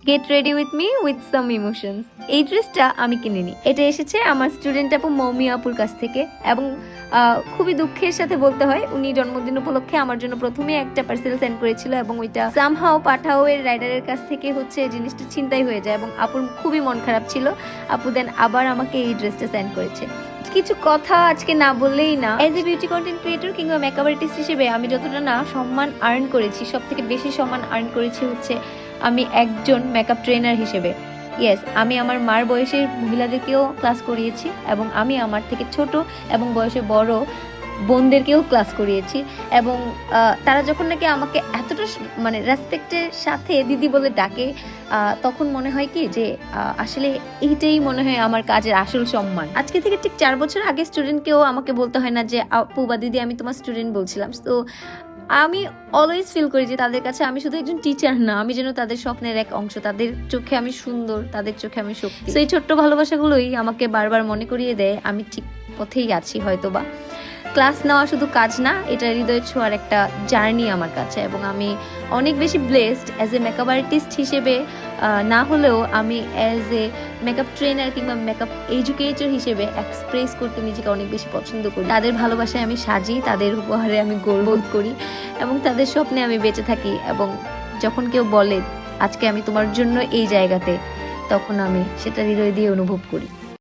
Get ready with me with some emotions. এই ড্রেসটা আমি কিনিনি, এটা এসেছে আমার স্টুডেন্ট আপু মৌমি আপুর কাছ থেকে, এবং খুবই দুঃখের সাথে বলতে হয় উনি জন্মদিন উপলক্ষে আমার জন্য প্রথমে একটা পার্সেল সেন্ড করেছিল, এবং ওইটা সামহাও পাঠাও এর রাইডারের কাছ থেকে জিনিসটা ছিনতাই হয়ে যায়, এবং আপুর খুবই মন খারাপ ছিল। আপু দেন আবার আমাকে এই ড্রেসটা সেন্ড করেছে। কিছু কথা আজকে না বললেই না। As a beauty content creator কিংবা মেকআপ আর্টিস্ট হিসেবে আমি যতটা না সম্মান আর্ন করেছি, সব থেকে বেশি সম্মান আর্ন করেছি হচ্ছে আমি একজন মেকআপ ট্রেনার হিসেবে। ইয়েস, আমি আমার মার বয়সের মহিলাদেরকেও ক্লাস করিয়েছি, এবং আমি আমার থেকে ছোট এবং বয়সে বড় বোনদেরকেও ক্লাস করিয়েছি, এবং তারা যখন নাকি আমাকে এতটা মানে রেসপেক্টের সাথে দিদি বলে ডাকে, তখন মনে হয় কি যে আসলে এইটাই মনে হয় আমার কাজের আসল সম্মান। আজকে থেকে ঠিক 4 বছর আগে স্টুডেন্টকেও আমাকে বলতে হয় না যে আপু বা দিদি আমি তোমার স্টুডেন্ট বলছিলাম। তো আমি অলওয়েজ ফিল করি যে তাদের কাছে আমি শুধু একজন টিচার না, আমি যেন তাদের স্বপ্নের এক অংশ, তাদের চোখে আমি সুন্দর, তাদের চোখে আমি শক্তি। তো এই ছোট্ট ভালোবাসাগুলোই আমাকে বারবার মনে করিয়ে দেয় আমি ঠিক পথেই আছি হয়তোবা। ক্লাস নেওয়া শুধু কাজ না, এটা হৃদয় ছোঁয়ার একটা জার্নি আমার কাছে, এবং আমি অনেক বেশি blessed as a makeup artist হিসেবে না হলেও আমি অ্যাজ এ মেকআপ ট্রেনার কিংবা মেকআপ এডুকেটর হিসেবে এক্সপ্রেস করতে নিজেকে অনেক বেশি পছন্দ করি। তাদের ভালোবাসায় আমি সাজি, তাদের উপহারে আমি গর্ববোধ করি, এবং তাদের স্বপ্নে আমি বেঁচে থাকি। এবং যখন কেউ বলে আজকে আমি তোমার জন্য এই জায়গাতে, তখন আমি সেটা হৃদয় দিয়ে অনুভব করি।